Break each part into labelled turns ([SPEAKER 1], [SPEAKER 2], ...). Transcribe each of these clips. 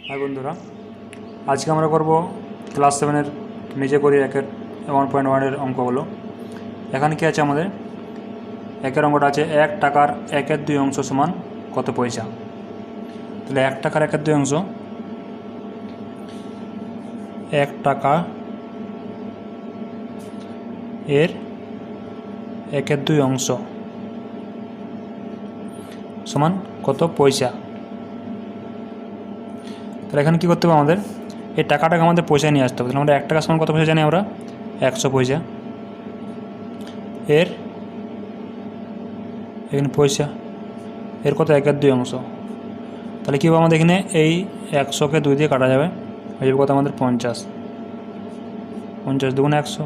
[SPEAKER 1] High বন্ধুরা, আজকে আমরা করব ক্লাস 7-এর নিজে করি 1.1-এর অঙ্কগুলো। এখানে কি আছে আমাদের একের অঙ্কটা আছে 1 টাকার 1/2 অংশ সমান কত পয়সা। তাহলে 1 টাকার 1/2 অংশ, 1 টাকা এর 1/2 অংশ সমান কত পয়সা। তাহলে এখানে কী করতে হবে, আমাদের এই টাকাটাকে আমাদের পয়সায় নিয়ে আসতে হবে। তাহলে আমরা 1 টাকা সমান কত পয়সা জানি, আমরা 100 পয়সা। এর এখানে পয়সা এর কত 1/2 অংশ। তাহলে কী হবে, আমাদের এখানে এই 100কে 2 দিয়ে কাটা যাবে, হয়ে যাবে কত আমাদের 50। 50 দুগুণে 100,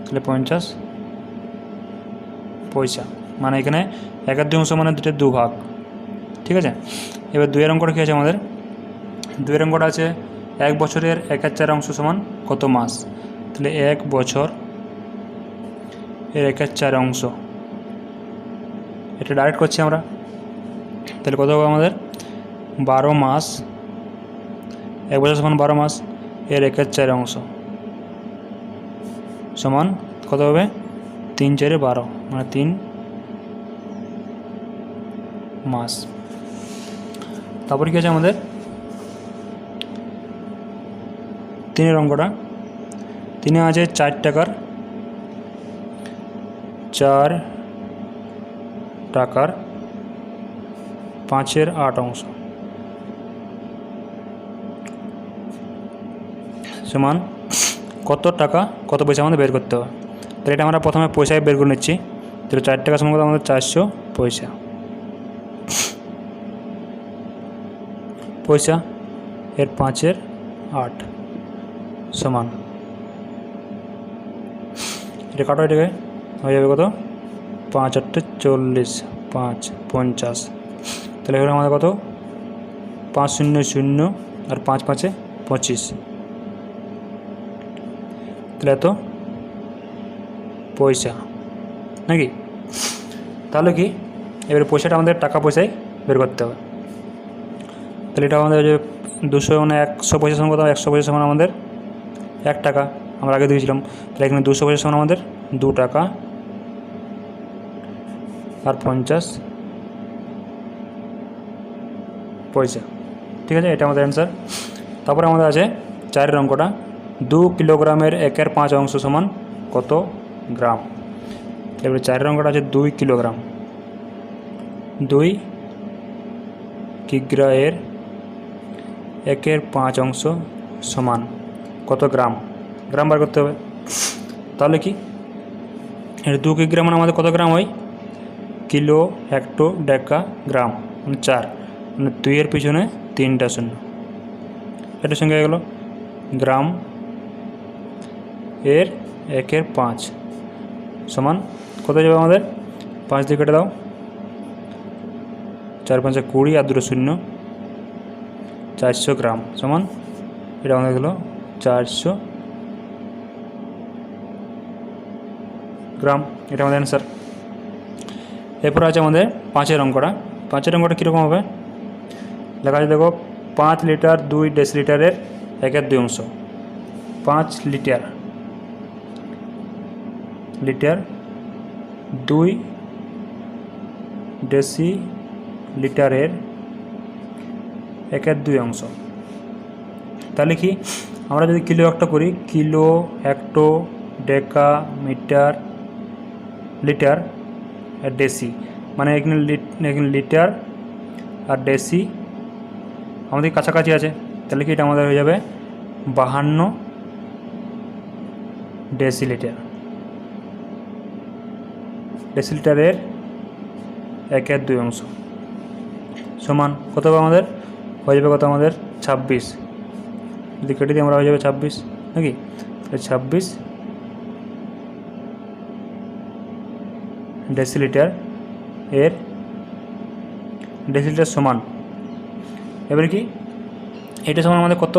[SPEAKER 1] তাহলে 50 পয়সা। মানে এখানে 1/2 অংশ মানে 2 ভাগ। ঠিক আছে, এবার 2-এর অঙ্কটা কী আছে আমাদের, 2-এর অঙ্কটা আছে 1 বছরের 1/4 অংশ সমান কত মাস। তাহলে 1 বছর এর 1/4 অংশ, এটা ডাইরেক্ট করছি আমরা। তাহলে কত হবে আমাদের 12 মাস। 1 বছর সমান 12 মাস, এর 1/4 অংশ সমান কত হবে 3 × 4 = 12, মানে 3 মাস। তারপরে কী আছে আমাদের 3-এর অঙ্কটা, 3-এ আছে 4 টাকার 5/8 অংশ সমান কত টাকা কত পয়সা আমাদের বের করতে হবে। তাহলে এটা আমরা প্রথমে পয়সায় বের করে নিচ্ছি। তাহলে 4 টাকা সমান কত আমাদের 400 পয়সা। পয়সা এর 5/8 সমান, এটা কাটো, এটাকে হয়ে যাবে কত 5×8 = 40, 5 50। তাহলে এখানে আমাদের কত 5 0 0 আর 5 5 25, তাহলে এত পয়সা নাকি। তাহলে কি এবারে পয়সাটা আমাদের টাকা পয়সায় বের করতে হবে। তাহলে এটা আমাদের যে 200 মানে 100 পয়সা সমান কত, 100 পয়সা সমান আমাদের 1 টাকা, আমরা আগে দিয়েছিলাম। তাহলে এখানে 200 পয়সা সমান আমাদের 2 টাকা আর 50 পয়সা। ঠিক আছে, এটা আমাদের অ্যান্সার। তারপরে আমাদের আছে 4-এর অঙ্কটা, 2 কিলোগ্রামের 1/5 অংশ সমান কত গ্রাম। এবারে 4-এর অঙ্কটা আছে 2 কিলোগ্রাম, 2 কিগ্রা এর 1/5 অংশ সমান কত গ্রাম। গ্রাম বার করতে হবে। তাহলে কি এর 2 কিগ্রা মানে আমাদের কত গ্রাম হয়, কিলো হেক্টো ডেকা গ্রাম, মানে 4, মানে 2-এর পিছনে 3টা শূন্য, এটার সঙ্গে হয়ে গেল গ্রাম এর 1/5 সমান কত যাবে আমাদের 5 দিয়ে কেটে দাও, 4 5 20 আর 2 শূন্য, 400 গ্রাম সমান, এটা আমাদের গেল 400 গ্রাম। এটা আমাদের অ্যান্সার। এরপর আছে আমাদের 5-এর অঙ্কটা। 5-এর অঙ্কটা কীরকম হবে, লেখা আছে দেখো 5 লিটার 2 ডেসিলিটারের 1/2 অংশ। 5 লিটার 2 ডেসিলিটারের 1/2 অংশ। তাহলে কি আমরা যদি কিলো একটা করি, kilo hecto deca metre litre আর ডেসি, মানে এখানে লিটার আর ডেসি আমাদের কাছাকাছি আছে। তাহলে কি এটা আমাদের হয়ে যাবে 52 ডেসিলিটার। ডেসিলিটারের 1/2 অংশ সমান কত হবে আমাদের, হয়ে যাবে কত আমাদের 26। যদি কেটে দিই আমরা হয়ে যাবে 26 নাকি। 26 ডেসিলিটার এর ডেসিলিটার সমান, এবারে কি এটা সমান আমাদের কত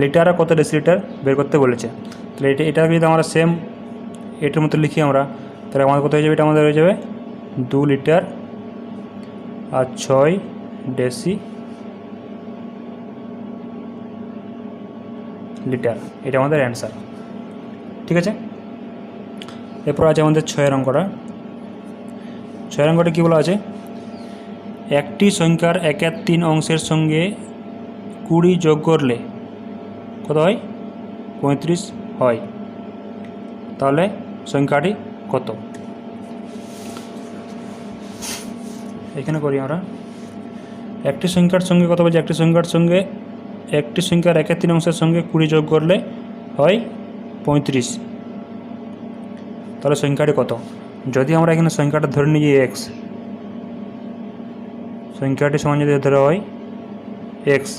[SPEAKER 1] লিটার আর কত ডেসিলিটার বের করতে বলেছে। তাহলে এটা যদি আমরা সেম এটার মতো লিখি আমরা, তাহলে আমাদের কত হয়ে যাবে, এটা আমাদের হয়ে যাবে 2 লিটার আর 6 ডেসি লিটার। এটা আমাদের অ্যান্সার। ঠিক আছে, এরপর আছে আমাদের 6 অঙ্কটা। 6 অঙ্কটা কী বলা আছে, একটি সংখ্যার 1/3 অংশের সঙ্গে 20 যোগ করলে কত হয়, 35 হয়, তাহলে সংখ্যাটি কত। এখানে করি আমরা, একটি সংখ্যার সঙ্গে কত বলছে, একটি সংখ্যার 1/3 অংশের সঙ্গে 20 যোগ করলে হয় 35, তাহলে সংখ্যাটি কত। যদি আমরা এখানে সংখ্যাটা ধরে নিই এক্স, সংখ্যাটি সমান যদি ধরা হয় এক্স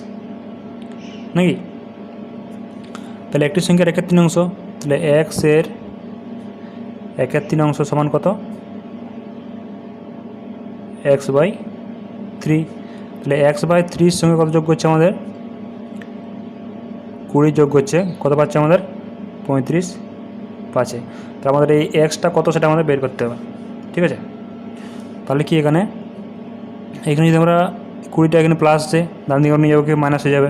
[SPEAKER 1] নাকি, তাহলে একটি সংখ্যার 1/3 অংশ, তাহলে এক্সের 1/3 অংশ সমান কত, x/3। তাহলে x/3 সঙ্গে কত যোগ করছে আমাদের, 20 যোগ করছে, কত পাচ্ছে আমাদের, 35 পাচ্ছে। তাহলে আমাদের এই এক্সটা কত সেটা আমাদের বের করতে হবে। ঠিক আছে, তাহলে কি এখানে যদি আমরা 20টা এখানে প্লাস আছে, ডান দিকে নিয়ে যাবো কি মাইনাস হয়ে যাবে,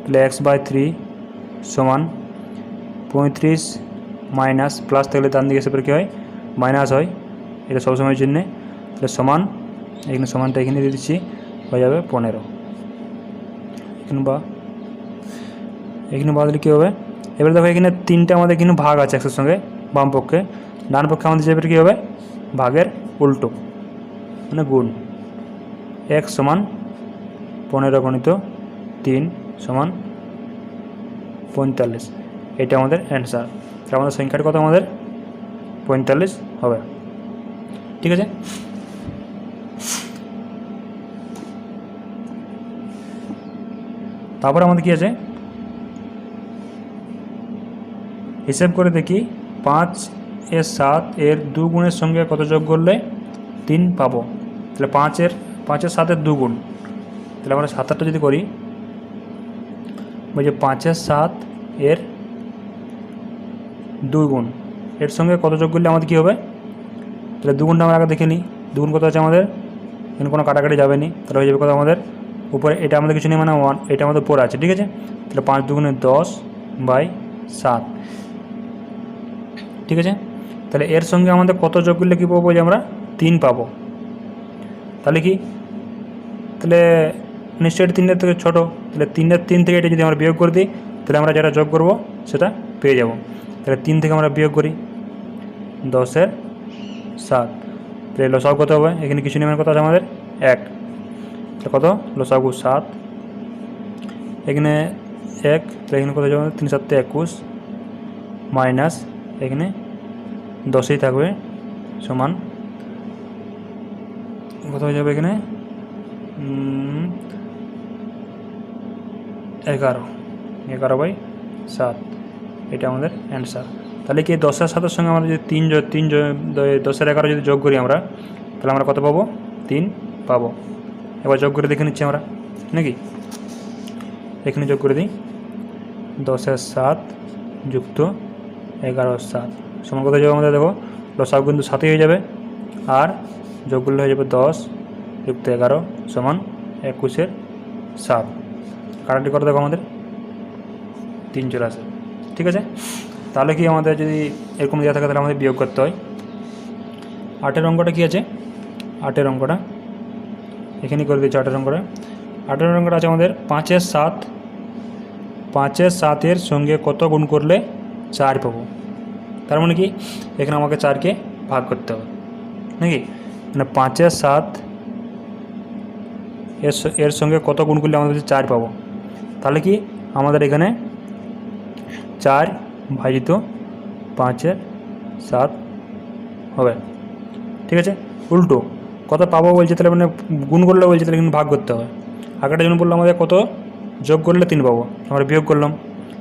[SPEAKER 1] তাহলে x/3 সমান 35 মাইনাস প্লাস থাকলে ডান দিকে এসে কী হয়, মাইনাস হয়, এটা সবসময়ের জন্যে। তাহলে সমান, এখানে সমানটা এখানে দিয়ে দিচ্ছি, হয়ে যাবে 15। এখানে বা দিলে কী হবে, এবারে দেখো এখানে 3টা আমাদের কিন্তু ভাগ আছে এক্সের সঙ্গে, বাম পক্ষে, ডান পক্ষে আমাদের যাবে কী হবে, ভাগের উল্টো মানে গুণ। x সমান 15 গণিত 3 সমান 45, এটা আমাদের অ্যান্সার। তাহলে আমাদের সংখ্যাটা কত, আমাদের 45 হবে। ঠিক আছে, তারপরে আমাদের কী আছে, হিসেব করে দেখি 5 এর 7 এর 2 গুণের সঙ্গে কত যোগ করলে 3 পাবো। তাহলে 5 এর 7 2 গুণ, তাহলে আমরা 7টা যদি করি, বলছে 5 এর 7 এর 2 গুণ, এর সঙ্গে কত যোগ করলে আমাদের কী হবে, তাহলে 2 গুণটা আমরা আগে দেখে নিই। 2 গুণ কত আছে আমাদের, এখানে কোনো কাটাকাটি যাবে নি, তাহলে হয়ে যাবে কত আমাদের উপরে, এটা আমাদের কিছু নেই মানে 1, এটা আমাদের উপরে আছে। ঠিক আছে, তাহলে 5 দুগুণে 10/7। ঠিক আছে, তাহলে এর সঙ্গে আমাদের কত যোগ করলে কী পাবো, যে আমরা 3 পাবো। তাহলে কি, তাহলে নিশ্চয়ই 3-এর থেকে ছোটো, তাহলে 3 থেকে এটা যদি আমরা বিয়োগ করে দিই, তাহলে আমরা যেটা যোগ করবো সেটা পেয়ে যাব। তাহলে 3 থেকে আমরা বিয়োগ করি 10/7, তাহলে লসাগু কত হবে, এখানে কিছু নেই মানে কত আছে আমাদের 1, তাহলে কত লসাগু 7, এখানে 1, তাহলে এখানে কত যাবে, 3 7 21 মাইনাস এখানে 10ই থাকবে সমান কত হয়ে যাবে, এখানে 11/7, এটা আমাদের অ্যান্সার। তাহলে কি 10-এর 7-এর সঙ্গে আমরা যদি 10-এর 11 যদি যোগ করি আমরা, তাহলে আমরা কত পাবো, 3 পাবো। এবার যোগ করে দেখে নিচ্ছি আমরা নাকি, এখানে যোগ করে দিই 10-এর 7 যুক্ত 11/7 সমান কত যাবে আমাদের, দেখো লসাগু কিন্তু 7ই হয়ে যাবে, আর যোগ করলে হয়ে যাবে 10 যুক্ত 11 সমান 21/7। কাটাটি করে দেখো আমাদের 3 চলে আসে। ঠিক আছে, তাহলে কি আমাদের যদি এরকম দেওয়া থাকে তাহলে আমাদের বিয়োগ করতে হয়। 8-এর অঙ্কটা কী আছে, 8-এর অঙ্কটা এখানে করে দিচ্ছি। 8-এর অঙ্কটা, 8-এর অঙ্কটা আছে আমাদের 5 এর 7 সঙ্গে কত গুণ করলে 4 পাবো। তার মানে কি, এখানে আমাকে 4কে ভাগ করতে হবে নাকি, মানে 5 এর 7 এর সঙ্গে কত গুণ করলে আমাদের 4 পাবো। তাহলে কি আমাদের এখানে 4/5/7 হবে। ঠিক আছে, উল্টো কত পাবো বলছে, তাহলে মানে গুণ করলে বলছে, তাহলে এখানে ভাগ করতে হবে। আগেটা জন্য বললো আমাদের কত যোগ করলে 3 পাবো, আমরা বিয়োগ করলাম,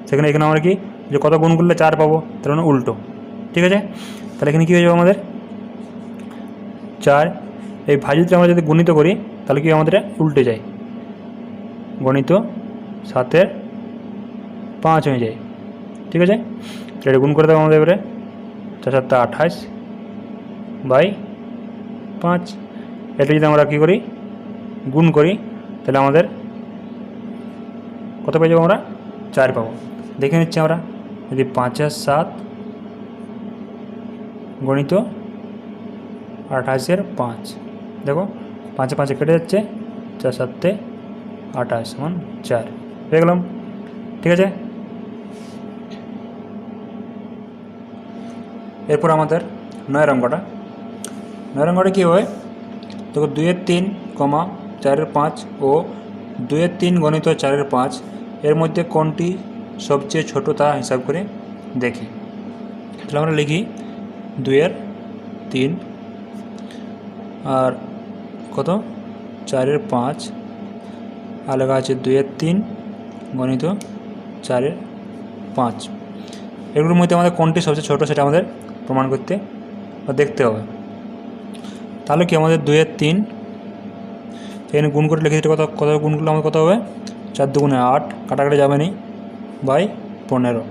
[SPEAKER 1] সেখানে এখানে আমরা কি যে কত গুণ করলে 4 পাবো, তাহলে মানে উল্টো। ঠিক আছে, তাহলে এখানে কী হয়ে যাবে আমাদের 4, এই ভাজিতে আমরা যদি গণিত করি তাহলে কি আমাদের উল্টে যায়, গণিত 7-এর 5 হয়ে যায়। ঠিক আছে, এটা গুণ করে দেবো আমাদের এবারে, 4-7 28/5। এটা যদি আমরা কী করি, গুণ করি, তাহলে আমাদের কত পেয়ে যাবো, আমরা 4 পাবো। দেখে নিচ্ছি আমরা, যদি 5 × 7 গণিত 28 × 5, দেখো 5 5 কেটে যাচ্ছে, 4 7 28 সমান 4 পেয়ে গেলাম। ঠিক আছে, এরপর আমাদের 9 অঙ্কটা। 9 অঙ্কটা কী হয়, দেখো 2 এর 3, 4 এর 5 ও 2 এর 3 গণিত 4 এর 5 এর মধ্যে কোনটি সবচেয়ে ছোট তা হিসাব করে দেখি। তাহলে আমরা লিখি 2 এর 3 আর কত 4 এর 5 আর লেখা আছে 2 এর 3 গণিত 4 এর 5। এগুলোর মধ্যে আমাদের কোনটি সবচেয়ে ছোট সেটা আমাদের প্রমাণ করতে বা দেখতে হবে। তাহলে কি আমাদের 2 এর 3 এখানে গুণ করে লিখে দিতে, কত গুণ করলে আমাদের কত হবে, 4 × 2 = 8, কাটাকাটি যাবে নি, বাই 15।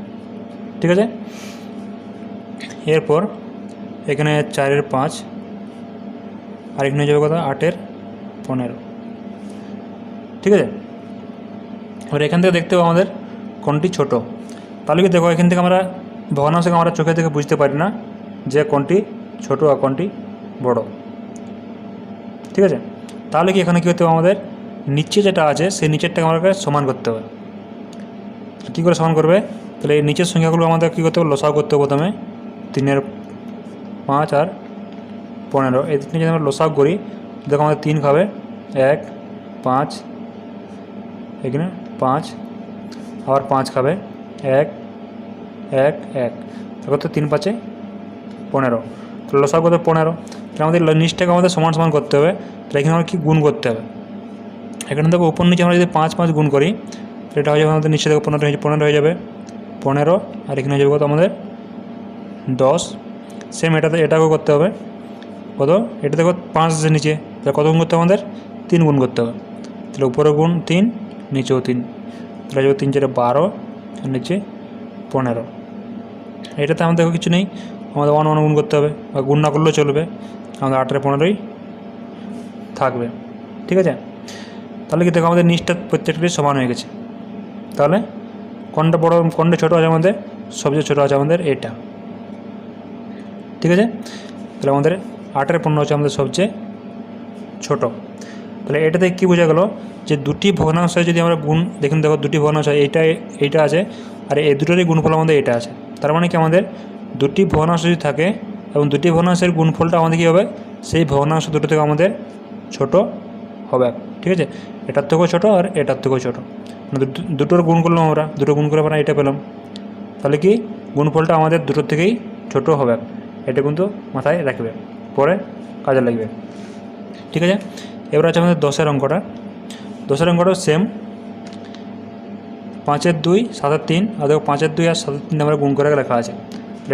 [SPEAKER 1] ঠিক আছে, এরপর এখানে 4 এর 5 আর এখানে যাবে কত 8 এর 15। ঠিক আছে, এবার এখান থেকে দেখতে হবে আমাদের কোনটি ছোট। তাহলে কি দেখো, এখান থেকে আমরা ভগ্নাংশকে আমরা চোখে থেকে বুঝতে পারি না যে কোনটি ছোট আর কোনটি বড়। ঠিক আছে, তাহলে কি এখানে কী করতে হবে, আমাদের নিচে যেটা আছে সেই নিচেরটাকে আমাদেরকে সমান করতে হবে। কী করে সমান করবে, তাহলে এই নিচের সংখ্যাগুলো আমাদের কী করতে হবে, লসাগু করতে হবে প্রথমে। 3 এর 5 আর 15, এই তিনটে যদি আমরা লসাগু করি, দেখো আমাদের 3 খাবে 1 5, এখানে 5 আবার 5 খাবে 1 1 1, দেখো তো 3 5 15, তো লসাগু করতে 15। তাহলে আমাদের নিচটাকে আমাদের সমান সমান করতে হবে। তাহলে এখানে আমরা কী গুণ করতে হবে, এখানে দেখো উপর নিচে আমরা যদি 5 5 গুণ করি, তাহলে এটা হয়ে যাবে আমাদের নিচে দেখো 15 হয়ে যাবে 15, আর এখানে হয়ে যাবে কত আমাদের 10। সেম এটাকেও করতে হবে, কত এটা দেখো 5 আছে নিচে, তাহলে কত গুণ করতে হবে, আমাদের 3 গুণ করতে হবে। তাহলে উপরে গুণ 3, নিচেও 3, তাহলে যাবে 3 4 12 আর নিচে 15। এটাতে আমাদের দেখো কিছু নেই, আমাদের 1 1 গুণ করতে হবে, বা গুণ না করলেও চলবে, আমাদের 8 এর 15ই থাকবে। ঠিক আছে, তাহলে কি দেখো আমাদের নিচটা প্রত্যেকটাই সমান হয়ে গেছে। তাহলে কোনটা বড় কোনটা ছোটো আছে, আমাদের সবচেয়ে ছোটো আছে আমাদের এটা। ঠিক আছে, তাহলে আমাদের 8 এর 15 হচ্ছে আমাদের সবচেয়ে ছোট। তাহলে এটাতে কী বোঝা গেল, যে দুটি ভগ্নাংশ যদি আমরা গুণ দেখুন, দেখো দুটি ভগ্নাংশ এইটা আছে আর এই দুটোরই গুণফল আমাদের এটা আছে। তার মানে কি আমাদের দুটি ভগ্নাংশ যদি থাকে এবং দুটি ভগ্নাংশের গুণফলটা আমাদের কী হবে, সেই ভগ্নাংশ দুটো থেকে আমাদের ছোট হবে। ঠিক আছে, এটার থেকেও ছোটো আর এটার থেকেও ছোটো, দুটোর গুণ করলাম আমরা, দুটো গুণ করে আমরা এটা পেলাম। তাহলে কি গুণফলটা আমাদের দুটোর থেকেই ছোট হবে, এটা কিন্তু মাথায় রাখবে, পরে কাজে লাগবে। ঠিক আছে, এবার আছে আমাদের 10 অঙ্কটা। 10 অঙ্কটাও সেম, 5 এর 2 7 এর 3, আর দেখো 5 এর 2 আর 7 এর 3 আমরা গুণ করে লেখা আছে।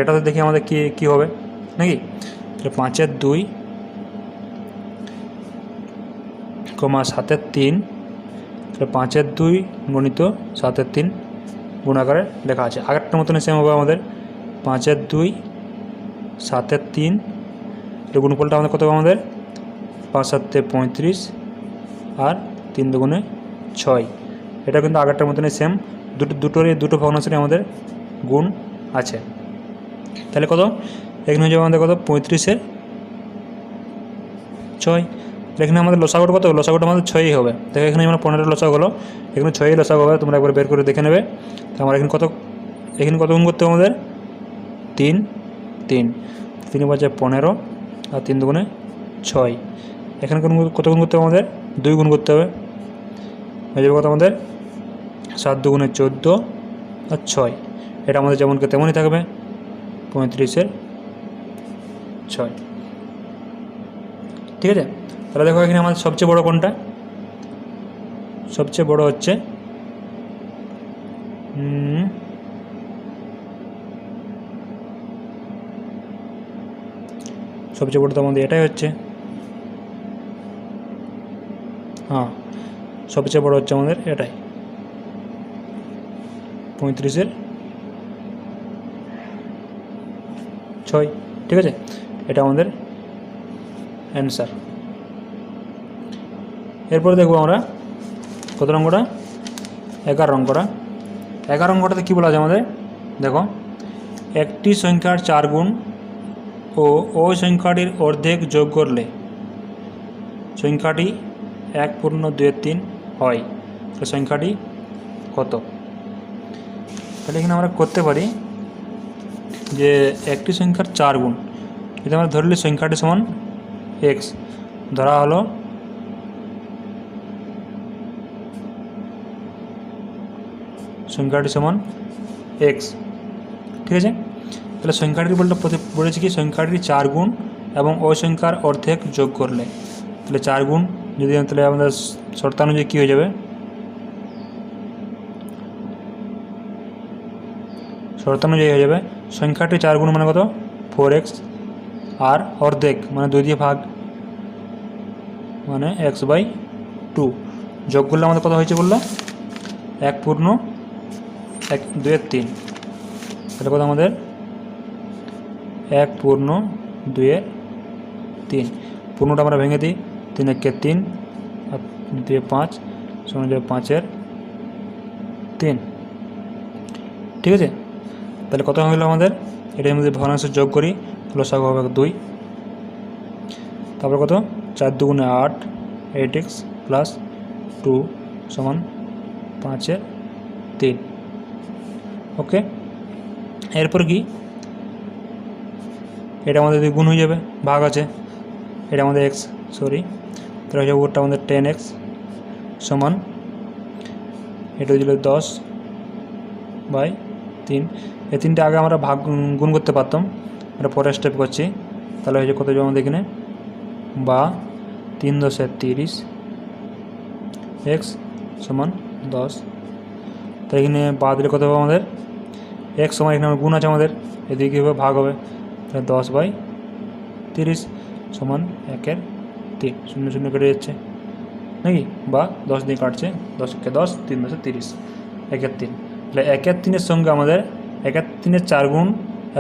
[SPEAKER 1] এটাতে দেখি আমাদের কী হবে নাকি। তাহলে 5 এর 2, 7 এর 3, তাহলে 5 এর 2 গণিত 7 এর 3 গুণাকারে লেখা আছে। আগেরটার মতনই সেম হবে আমাদের, 5 এর 2 7 এর 3, এর গুণফলটা আমাদের কত হবে, আমাদের 5 7 35 আর 3 2 6। এটা কিন্তু আগেরটার মতনই সেম, দুটো ভগ্নাংশেরই আমাদের গুণ আছে। তাহলে কত, এখানে হয়ে যাবে আমাদের কত 35 এর 6। এখানে আমাদের লসাগুটা কত, লসাগুটা আমাদের 6ই হবে। দেখো এখানে আমরা 15 লসাগু হলো, এখানে 6ই লসাগু হবে, তোমরা একবার বের করে দেখে নেবে। তো আমরা এখানে কত গুণ করতে হবে, আমাদের 3 3 3 5 15 আর 3 2 6। এখানে কত গুণ করতে হবে, আমাদের 2 গুণ করতে হবে, হয়ে যাবে কত আমাদের 7 2 14 আর 6। এটা আমাদের যেমনকে তেমনই থাকবে, 35 এর 6। ঠিক আছে, তাহলে দেখো এখানে আমাদের সবচেয়ে বড় কোনটা, সবচেয়ে বড় হচ্ছে সবচেয়ে বড় তো আমাদের এটাই হচ্ছে, হ্যাঁ সবচেয়ে বড় হচ্ছে আমাদের এটাই, 35 এর 6। ঠিক আছে, এটা আমাদের অ্যান্সার। এরপরে দেখবো আমরা কত অঙ্কটা, 11 অঙ্কটা। 11 অঙ্কটাতে কী বলা আছে আমাদের, দেখো, একটি সংখ্যার 4 গুণ ও ওই সংখ্যাটির অর্ধেক যোগ করলে সংখ্যাটি 1.2-3 হয়। তো সংখ্যাটি কত? তাহলে এখানে আমরা করতে পারি যে একটি সংখ্যার 4 গুণ, যদি আমরা ধরলে সংখ্যাটি সমান এক্স, ধরা হলো সংখ্যাটি সমান এক্স, ঠিক আছে। তাহলে সংখ্যাটির বলেছি কি সংখ্যাটির 4 গুণ এবং ওই সংখ্যার অর্ধেক যোগ করলে, তাহলে 4 গুণ যদি তাহলে আমাদের শর্তানুযায়ী কী হয়ে যাবে, শর্তানুযায়ী হয়ে যাবে সংখ্যাটি 4 গুণ মানে কত 4x, আর অর্ধেক মানে 2 দিয়ে ভাগ মানে x/2, যোগ করলে আমাদের কত হয়েছে বললো 1.2-3, তাহলে কত আমাদের 1.2-3, পূর্ণটা আমরা ভেঙে দিই, 3 × 3 আর 2 × 5 সমান যাবে 5/3, ঠিক আছে। তাহলে কত হলো আমাদের, এটার মধ্যে ভগ্নাংশ যোগ করি, লসাগু হবে 2, তারপর কত 4 × 2 = 8, 8x + 2 সমান 5/3, ওকে। এরপর কি এটা আমাদের গুণ হয়ে যাবে, ভাগ আছে, এটা আমাদের x, তাহলে হয়ে যাবে ওটা আমাদের 10x সমান এটা দিল 10/3, এই তিনটে আগে আমরা ভাগ গুণ করতে পারতাম, এটা পরের স্টেপ করছি, তাহলে হয়ে যাবে কত যাবে আমাদের এখানে, বা 3 × 10 = 30, x সমান 10, তাই এখানে বা দিলে কত হবে আমাদের x সমান, এখানে গুণ আছে আমাদের, এদিকে কীভাবে ভাগ হবে, তাহলে 10/30 সমান 1/3, 0 0 কেটে যাচ্ছে নাকি, বা 10 দিয়ে কাটছে, 10 × 10 3 × 10 = 30, 1/3, তাহলে 1/3-এর সঙ্গে আমাদের 1/3-এর 4 গুণ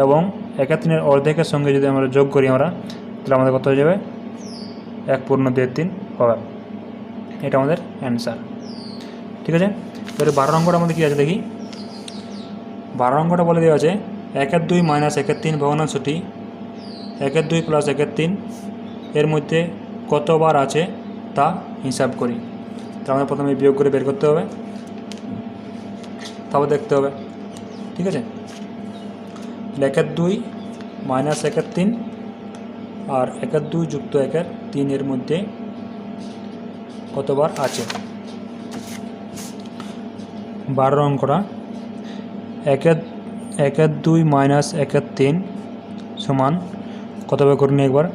[SPEAKER 1] এবং 1/3-এর অর্ধেকের সঙ্গে যদি আমরা যোগ করি আমরা, তাহলে আমাদের কত হয়ে যাবে 1.2-3 হবে, এটা আমাদের অ্যান্সার, ঠিক আছে। এবারে 12 অঙ্কটা আমাদের কী আছে দেখি, 12 অঙ্কটা বলে দেওয়া আছে 1/2 - 1/3 ভগ্নাংশটি 1/2 + 1/3 এর মধ্যে কতবার আছে তা হিসাব করি। তো আমাদের প্রথমে বিয়োগ করে বের করতে হবে, তারপর দেখতে হবে, ঠিক আছে। 1/2 - 1/3 আর 1/2 + 1/3 এর মধ্যে কতবার আছে। 12 অঙ্কটা 1/2 - 1/3 সমান কতবার করে নিই একবার,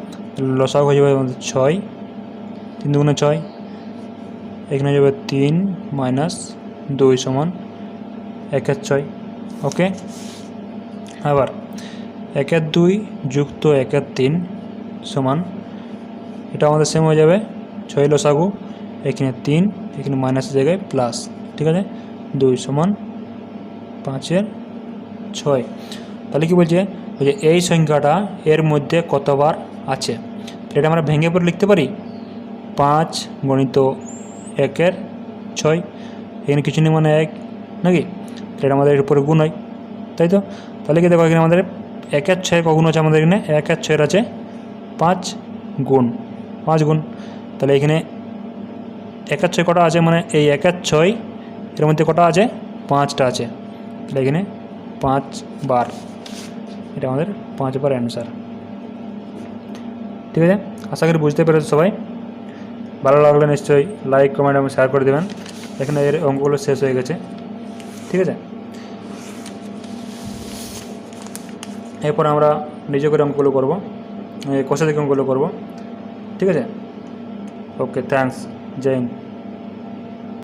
[SPEAKER 1] লসাগু হয়ে যাবে আমাদের 6, 3 × 6, এখানে যাবে 3 - 2 সমান 1/6, ওকে। আবার 1/2 + 1/3 সমান, এটা আমাদের সেম হয়ে যাবে 6 লসাগু, এখানে 3, এখানে মাইনাসের জায়গায় প্লাস, ঠিক আছে, 2 সমান 5/6, তাহলে কি বলছে এই সংখ্যাটা এর মধ্যে কতবার আছে, এটা আমরা ভেঙে পরে লিখতে পারি 5 × 1/6, এখানে কিছু নেই মানে 1 নাকি, এটা আমাদের এর উপরে গুণ হয়, তাই তো। তাহলে কি দেখো এখানে আমাদের 1/6 কগুণ আছে, আমাদের এখানে 1/6 আছে 5 গুণ, তাহলে এখানে 1/6 কটা আছে, মানে এই 1/6 এর মধ্যে কটা আছে 5টা আছে, তাহলে এখানে 5 বার, এটা আমাদের 5 বার অ্যান্সার, ঠিক আছে। আশা করি বুঝতে পেরেছো সবাই, ভালো লাগলে নিশ্চয়ই লাইক কমেন্ট এবং শেয়ার করে দেবেন। এখানে এর অঙ্কগুলো শেষ হয়ে গেছে, ঠিক আছে। এরপর আমরা নিজে করে অঙ্কগুলো করবো, কষা থেকে অঙ্কগুলো করবো, ঠিক আছে। ওকে, থ্যাংকস, জয় হিন্দ।